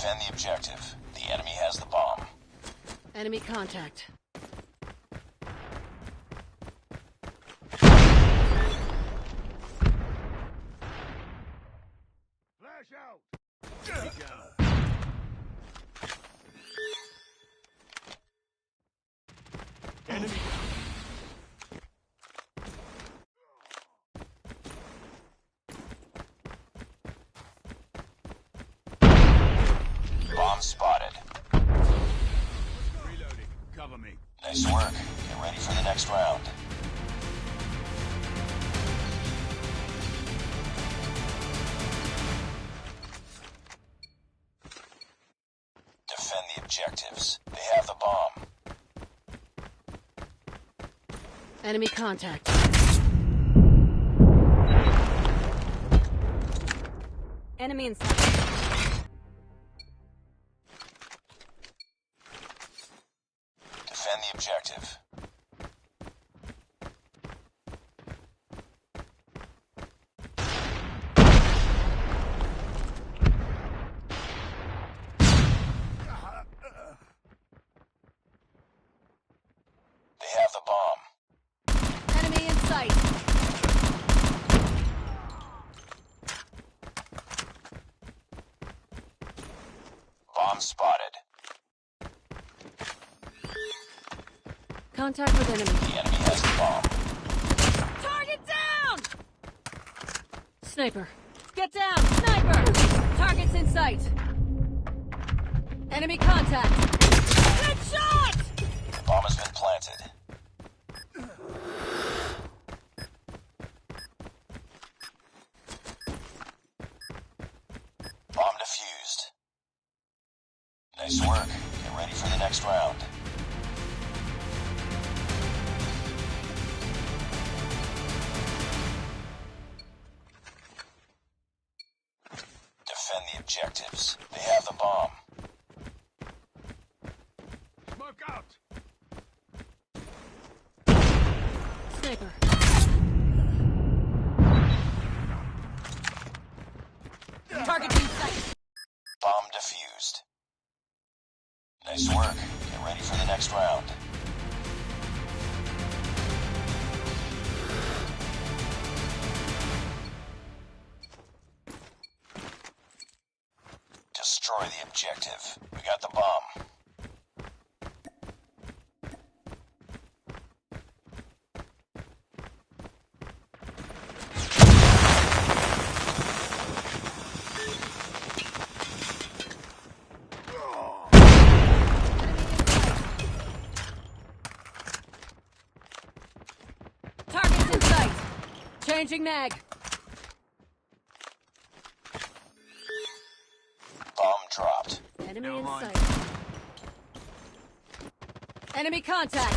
Defend the objective. The enemy has the bomb. Enemy contact. Flash out! Enemy Bomb spotted. reloading. Cover me. Nice work. Get ready for the next round. Defend the objectives. They have the bomb. Enemy contact. Enemy in sight. Defend the objective. They have the bomb. Enemy in sight. Bomb spotted. Contact with enemy. The enemy has the bomb. Target down! Sniper. Get down! Sniper! Target's in sight. Enemy contact. Good shot! The bomb has been planted. Bomb defused. Nice work. Get ready for the next round. Defend the objectives. They have the bomb. Smoke out! Sniper. Target in sight. Bomb defused. Nice work. Get ready for the next round. Destroy the objective. We got the bomb. Target's in sight. Changing mag. Bomb dropped. Enemy Never in mind. sight. Enemy contact.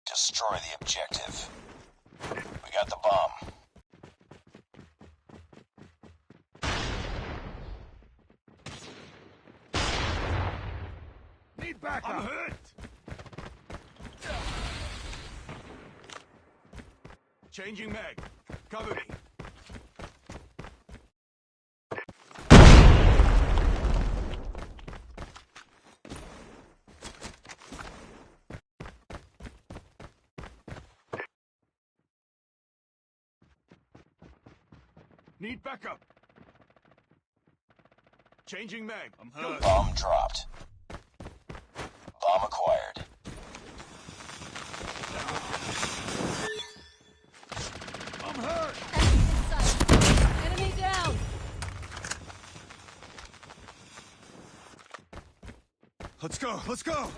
Destroy the objective. We got the bomb. Need backup! I'm hurt! Changing mag. Cover me. Need backup. Changing mag. I'm hurt. Bomb dropped. Bomb acquired. I'm hurt. Enemy in sight. Enemy down. Let's go. Let's go.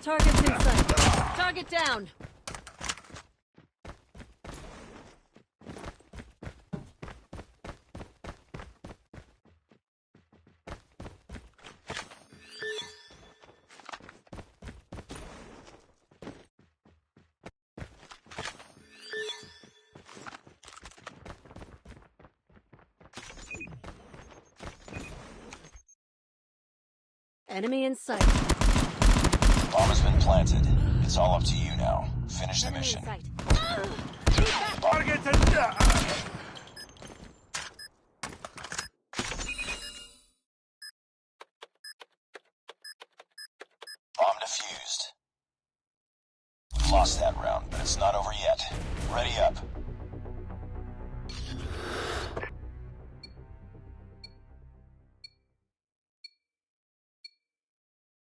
Target's in sight. Target down. Enemy in sight. Bomb has been planted. It's all up to you now. Finish the Enemy mission. in sight. Target Bomb defused. We lost that round, but it's not over yet. Ready up.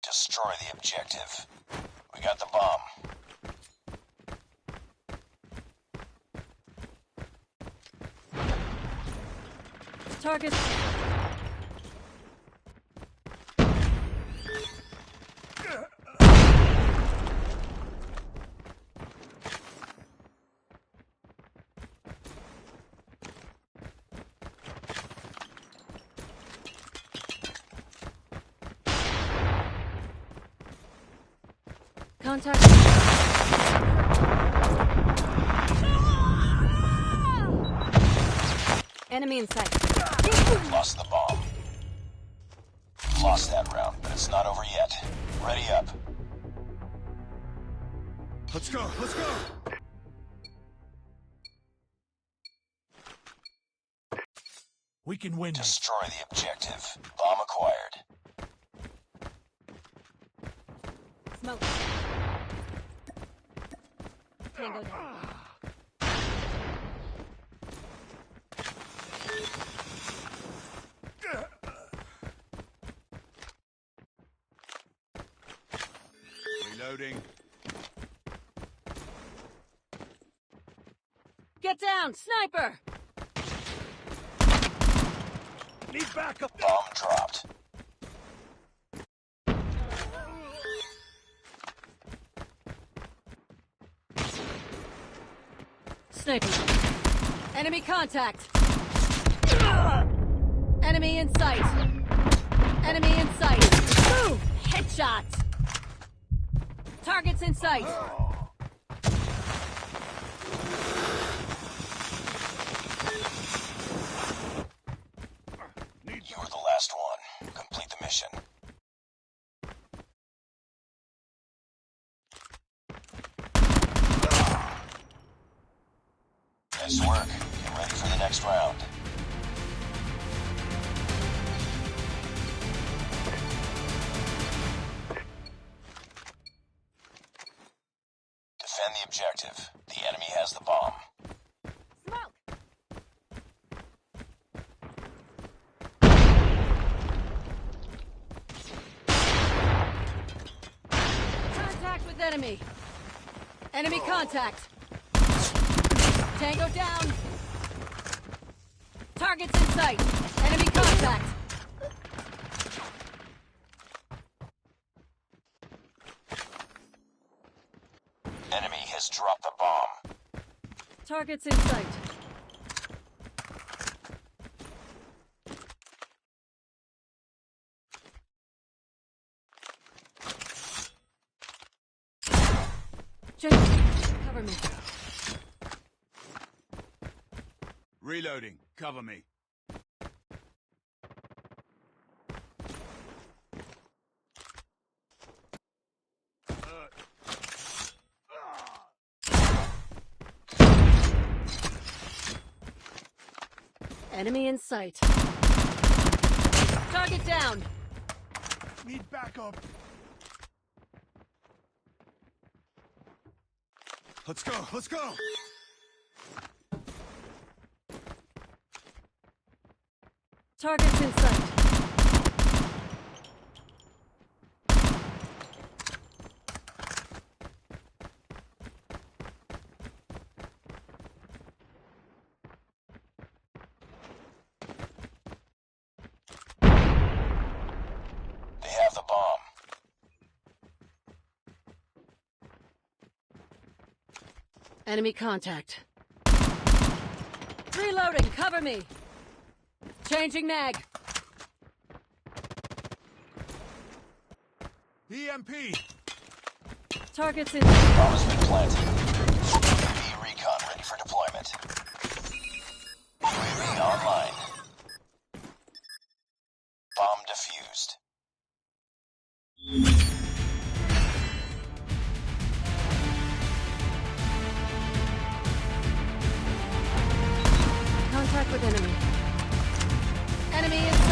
Destroy the objective. We got the bomb. Target. Contact. Enemy in sight. Lost the bomb. Lost that round, but it's not over yet. Ready up. Let's go. Let's go. We can win this. Destroy the objective. Bomb acquired. Smoke. Tango down. Reloading. Get down, sniper! Need backup. Bomb dropped. Sniper. Enemy contact. Enemy in sight. Enemy in sight. Boom! Headshot. Targets in sight. You were the last one. Complete the mission. Nice work. Get ready for the next round. Defend the objective. The enemy has the bomb. Smoke. Contact with enemy. Enemy contact. Tango down. Targets in sight. Enemy contact. Enemy has dropped the bomb. Targets in sight. Cover me. Reloading. Cover me. Enemy in sight. Target down. Need backup. Let's go. Let's go. Targets in sight. They have the bomb. Enemy contact. Reloading, cover me. Changing mag. EMP. Targets in. Bomb has been planted. UAV recon ready for deployment. UAV online. Bomb defused. Contact with enemy. Enemy in